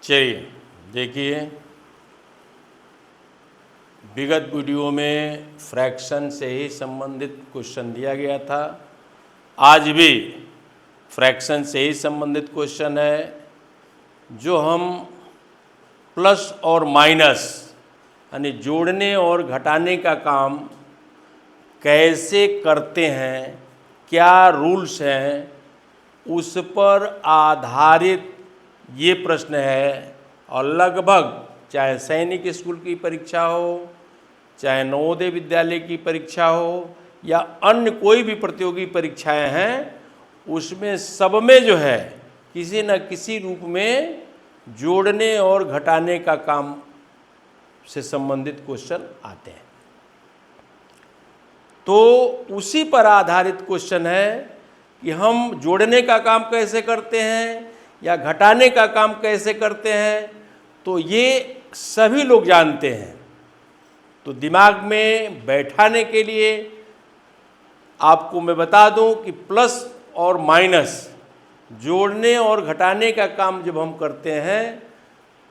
चलिए देखिए, विगत वीडियो में फ्रैक्शन से ही संबंधित क्वेश्चन दिया गया था। आज भी फ्रैक्शन से ही संबंधित क्वेश्चन है, जो हम प्लस और माइनस यानी जोड़ने और घटाने का काम कैसे करते हैं, क्या रूल्स हैं, उस पर आधारित ये प्रश्न है। और लगभग चाहे सैनिक स्कूल की परीक्षा हो, चाहे नवोदय विद्यालय की परीक्षा हो, या अन्य कोई भी प्रतियोगी परीक्षाएं हैं, उसमें सब में जो है किसी न किसी रूप में जोड़ने और घटाने का काम से संबंधित क्वेश्चन आते हैं। तो उसी पर आधारित क्वेश्चन है कि हम जोड़ने का काम कैसे करते हैं या घटाने का काम कैसे करते हैं। तो ये सभी लोग जानते हैं। तो दिमाग में बैठाने के लिए आपको मैं बता दूं कि प्लस और माइनस जोड़ने और घटाने का काम जब हम करते हैं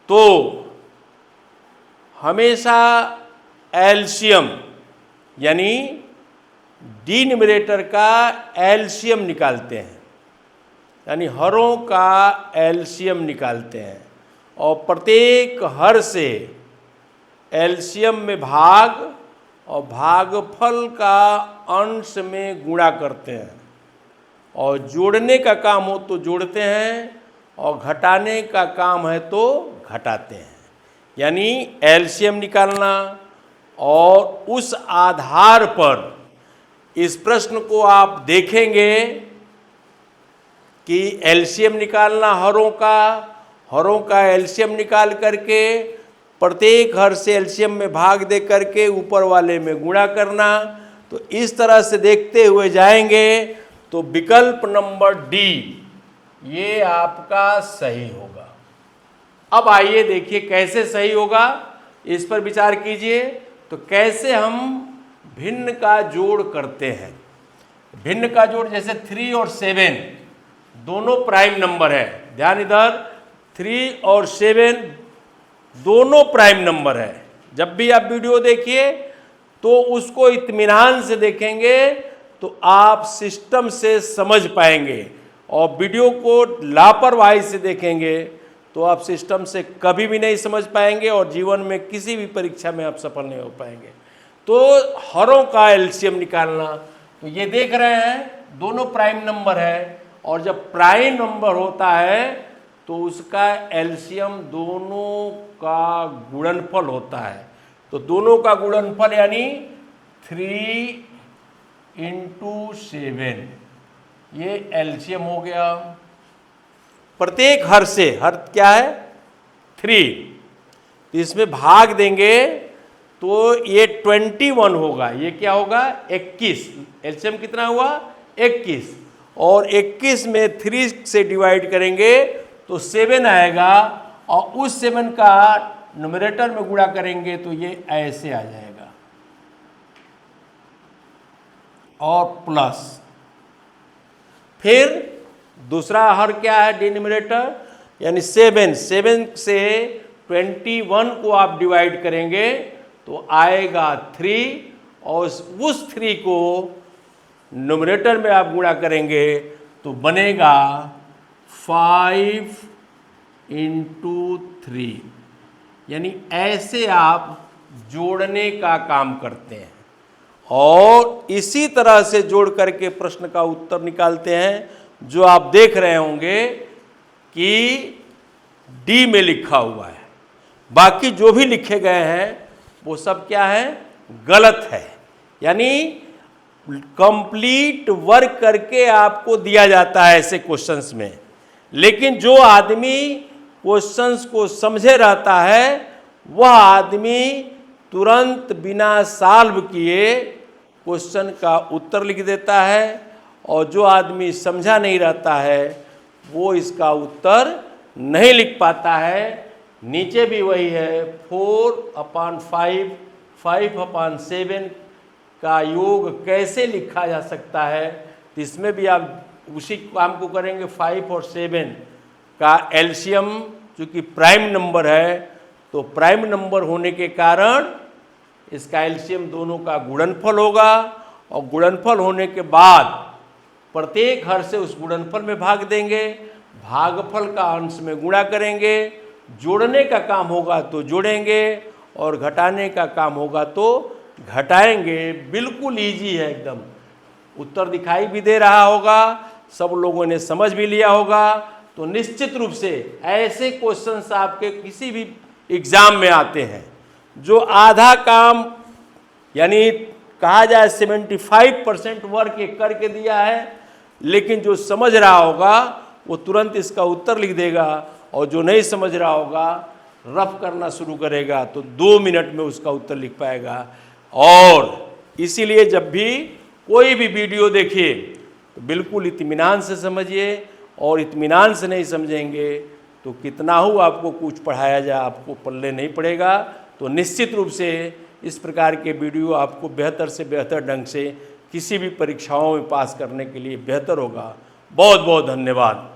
तो हमेशा एलसीएम यानी डिनोमिनेटर का एलसीएम निकालते हैं, यानी हरों का एलसीएम निकालते हैं और प्रत्येक हर से एलसीएम में भाग और भागफल का अंश में गुणा करते हैं। और जोड़ने का काम हो तो जोड़ते हैं और घटाने का काम है तो घटाते हैं, यानी एलसीएम निकालना। और उस आधार पर इस प्रश्न को आप देखेंगे कि एलसीएम निकालना हरों का एलसीएम निकाल करके प्रत्येक हर से एलसीएम में भाग दे करके ऊपर वाले में गुणा करना। तो इस तरह से देखते हुए जाएंगे तो विकल्प नंबर डी ये आपका सही होगा। अब आइए देखिए कैसे सही होगा, इस पर विचार कीजिए। तो कैसे हम भिन्न का जोड़ करते हैं। भिन्न का जोड़ जैसे 3 और 7 दोनों प्राइम नंबर है। ध्यान इधर, 3 और 7 दोनों प्राइम नंबर है। जब भी आप वीडियो देखिए तो उसको इत्मीनान से देखेंगे तो आप सिस्टम से समझ पाएंगे, और वीडियो को लापरवाही से देखेंगे तो आप सिस्टम से कभी भी नहीं समझ पाएंगे और जीवन में किसी भी परीक्षा में आप सफल नहीं हो पाएंगे। तो हरों का एलसीएम निकालना, तो ये देख रहे हैं दोनों प्राइम नंबर है, और जब प्राइम नंबर होता है तो उसका एलसीएम दोनों का गुणनफल होता है। तो दोनों का गुणनफल यानी 3 × 7 ये एलसीएम हो गया। प्रत्येक हर से, हर क्या है 3, तो इसमें भाग देंगे तो ये 21 होगा। ये क्या होगा 21। एलसीएम कितना हुआ 21, और 21 में 3 से डिवाइड करेंगे तो 7 आएगा, और उस 7 का न्यूमरेटर में गुणा करेंगे तो ये ऐसे आ जाएगा। और प्लस फिर दूसरा हर क्या है डिनोमिनेटर, यानी 7 से 21 को आप डिवाइड करेंगे तो आएगा 3, और उस 3 को न्यूमरेटर में आप गुणा करेंगे तो बनेगा 5 × 3। यानी ऐसे आप जोड़ने का काम करते हैं, और इसी तरह से जोड़ करके प्रश्न का उत्तर निकालते हैं, जो आप देख रहे होंगे कि डी में लिखा हुआ है। बाकी जो भी लिखे गए हैं वो सब क्या है गलत है। यानी कंप्लीट वर्क करके आपको दिया जाता है ऐसे क्वेश्चंस में, लेकिन जो आदमी क्वेश्चंस को समझे रहता है वह आदमी तुरंत बिना सॉल्व किए क्वेश्चन का उत्तर लिख देता है, और जो आदमी समझा नहीं रहता है वो इसका उत्तर नहीं लिख पाता है। नीचे भी वही है, 4/5 5/7 का योग कैसे लिखा जा सकता है। तो इसमें भी आप उसी काम को करेंगे। 5 और 7 का एलसीएम चूँकि प्राइम नंबर है तो प्राइम नंबर होने के कारण इसका एलसीएम दोनों का गुणनफल होगा, और गुणनफल होने के बाद प्रत्येक हर से उस गुणनफल में भाग देंगे, भागफल का अंश में गुणा करेंगे, जोड़ने का काम होगा तो जोड़ेंगे और घटाने का काम होगा तो घटाएंगे। बिल्कुल इजी है एकदम। उत्तर दिखाई भी दे रहा होगा, सब लोगों ने समझ भी लिया होगा। तो निश्चित रूप से ऐसे क्वेश्चंस आपके किसी भी एग्जाम में आते हैं जो आधा काम यानी कहा जाए 75% वर्क एक करके दिया है, लेकिन जो समझ रहा होगा वो तुरंत इसका उत्तर लिख देगा, और जो नहीं समझ रहा होगा रफ करना शुरू करेगा तो 2 मिनट में उसका उत्तर लिख पाएगा। और इसीलिए जब भी कोई भी वीडियो देखिए तो बिल्कुल इत्मीनान से समझिए, और इत्मीनान से नहीं समझेंगे तो कितना हो आपको कुछ पढ़ाया जाए आपको पल्ले नहीं पड़ेगा। तो निश्चित रूप से इस प्रकार के वीडियो आपको बेहतर से बेहतर ढंग से किसी भी परीक्षाओं में पास करने के लिए बेहतर होगा। बहुत बहुत धन्यवाद।